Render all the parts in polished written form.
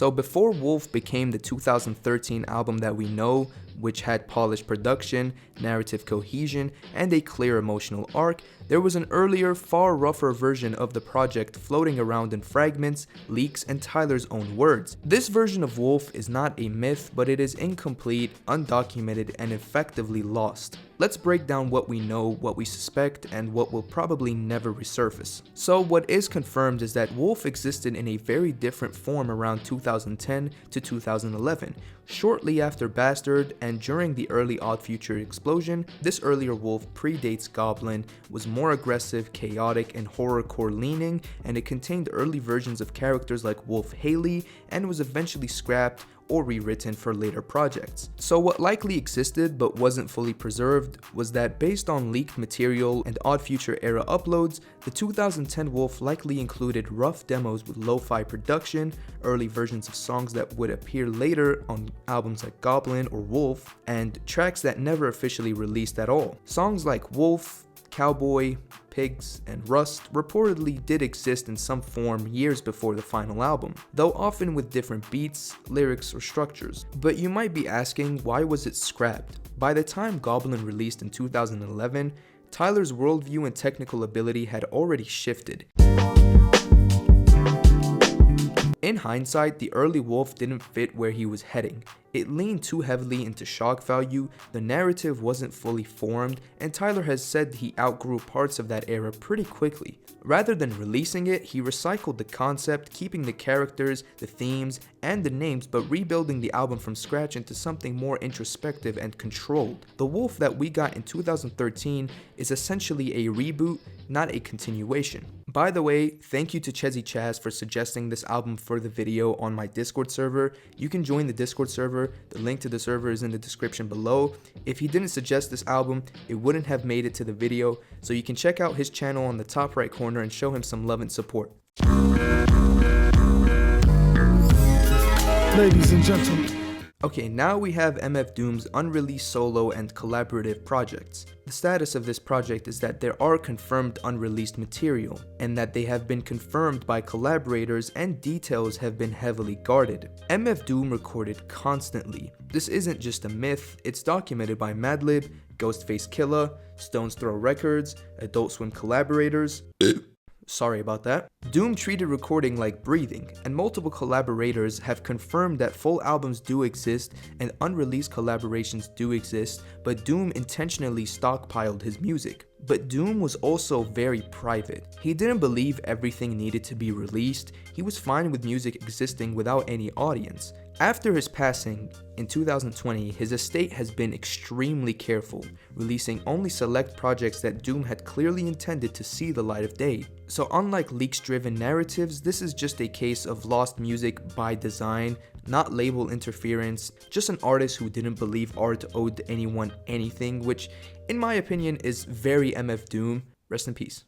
So before Wolf became the 2013 album that we know, which had polished production, narrative cohesion, and a clear emotional arc, there was an earlier, far rougher version of the project floating around in fragments, leaks, and Tyler's own words. This version of Wolf is not a myth, but it is incomplete, undocumented, and effectively lost. Let's break down what we know, what we suspect, and what will probably never resurface. So what is confirmed is that Wolf existed in a very different form around 2010 to 2011, shortly after Bastard and during the early Odd Future explosion. This earlier Wolf predates Goblin, was more aggressive, chaotic, and horrorcore leaning, and it contained early versions of characters like Wolf Haley, and was eventually scrapped or rewritten for later projects. So what likely existed but wasn't fully preserved was that based on leaked material and Odd Future era uploads, the 2010 Wolf likely included rough demos with lo-fi production, early versions of songs that would appear later on albums like Goblin or Wolf, and tracks that never officially released at all. Songs like Wolf, Cowboy, Pigs, and Rust reportedly did exist in some form years before the final album, though often with different beats, lyrics, or structures. But you might be asking, why was it scrapped? By the time Goblin released in 2011, Tyler's worldview and technical ability had already shifted. In hindsight, the early Wolf didn't fit where he was heading. It leaned too heavily into shock value, the narrative wasn't fully formed, and Tyler has said he outgrew parts of that era pretty quickly. Rather than releasing it, he recycled the concept, keeping the characters, the themes, and the names, but rebuilding the album from scratch into something more introspective and controlled. The Wolf that we got in 2013 is essentially a reboot, not a continuation. By the way, thank you to Chezzy Chaz for suggesting this album for the video on my Discord server. You can join the Discord server, the link to the server is in the description below. If he didn't suggest this album, it wouldn't have made it to the video, so you can check out his channel on the top right corner and show him some love and support. Ladies and gentlemen. Okay, now we have MF Doom's unreleased solo and collaborative projects. The status of this project is that there are confirmed unreleased material, and that they have been confirmed by collaborators and details have been heavily guarded. MF Doom recorded constantly. This isn't just a myth, it's documented by Madlib, Ghostface Killah, Stones Throw Records, Adult Swim collaborators. Sorry about that. Doom treated recording like breathing, and multiple collaborators have confirmed that full albums do exist and unreleased collaborations do exist, but Doom intentionally stockpiled his music. But Doom was also very private. He didn't believe everything needed to be released. He was fine with music existing without any audience. After his passing in 2020, his estate has been extremely careful, releasing only select projects that Doom had clearly intended to see the light of day. So unlike leaks-driven narratives, this is just a case of lost music by design, not label interference, just an artist who didn't believe art owed anyone anything, which in my opinion is very MF Doom. Rest in peace.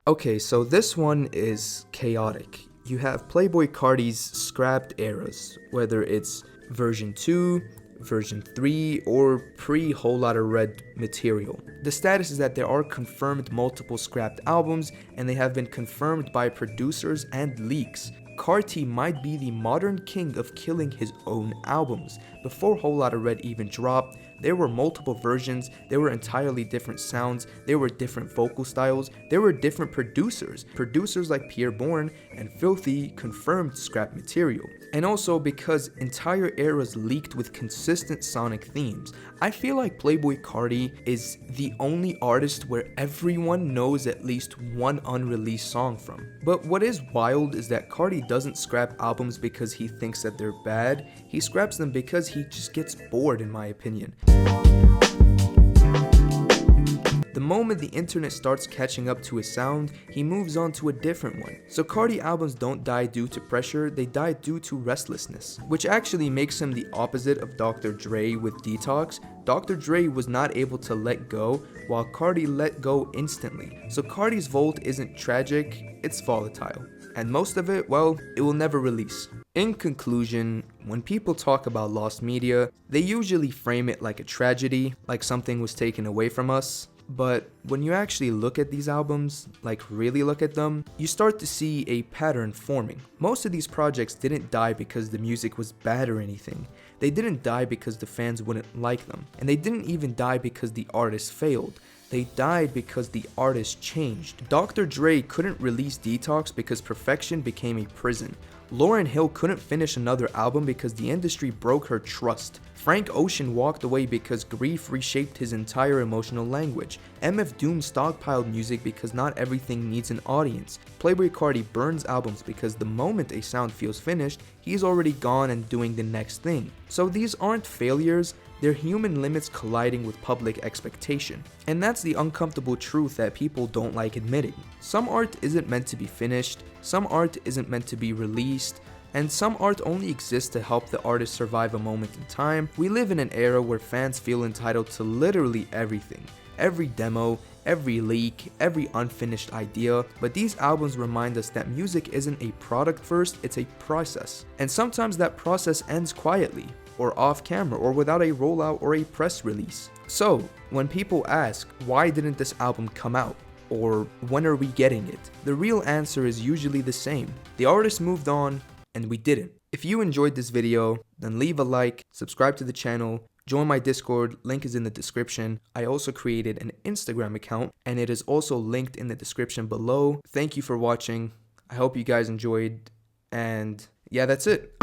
Okay, so this one is chaotic. You have Playboi Carti's scrapped eras, whether it's version 2, version 3, or pre-Whole Lotta Red material. The status is that there are confirmed multiple scrapped albums, and they have been confirmed by producers and leaks. Carti might be the modern king of killing his own albums. Before Whole Lotta Red even dropped, there were multiple versions, there were entirely different sounds, there were different vocal styles, there were different producers. Producers like Pierre Bourne and Filthy confirmed scrap material. And also because entire eras leaked with consistent sonic themes. I feel like Playboi Carti is the only artist where everyone knows at least one unreleased song from. But what is wild is that Carti doesn't scrap albums because he thinks that they're bad, he scraps them because he just gets bored, in my opinion. The moment the internet starts catching up to his sound, he moves on to a different one. So Carti albums don't die due to pressure, they die due to restlessness, which actually makes him the opposite of Dr. Dre with Detox. Dr. Dre was not able to let go, while Carti let go instantly. So Carti's Volt isn't tragic, it's volatile. And most of it, well, it will never release. In conclusion, When people talk about lost media, they usually frame it like a tragedy, like something was taken away from us. But when you actually look at these albums, like really look at them, you start to see a pattern forming. Most of these projects didn't die because the music was bad or anything. They didn't die because the fans wouldn't like them. And they didn't even die because the artist failed. They died because the artist changed. Dr. Dre couldn't release Detox because perfection became a prison. Lauryn Hill couldn't finish another album because the industry broke her trust. Frank Ocean walked away because grief reshaped his entire emotional language. MF Doom stockpiled music because not everything needs an audience. Playboi Carti burns albums because the moment a sound feels finished, he's already gone and doing the next thing. So these aren't failures, they're human limits colliding with public expectation. And that's the uncomfortable truth that people don't like admitting. Some art isn't meant to be finished, some art isn't meant to be released, and some art only exists to help the artist survive a moment in time. We live in an era where fans feel entitled to literally everything. Every demo, every leak, every unfinished idea, but these albums remind us that music isn't a product first, it's a process. And sometimes that process ends quietly, or off camera, or without a rollout or a press release. So, when people ask, why didn't this album come out? Or when are we getting it? The real answer is usually the same. The artist moved on, and we didn't. If you enjoyed this video, then leave a like, subscribe to the channel, join my Discord, link is in the description. I also created an Instagram account, and it is also linked in the description below. Thank you for watching. I hope you guys enjoyed, and yeah, that's it.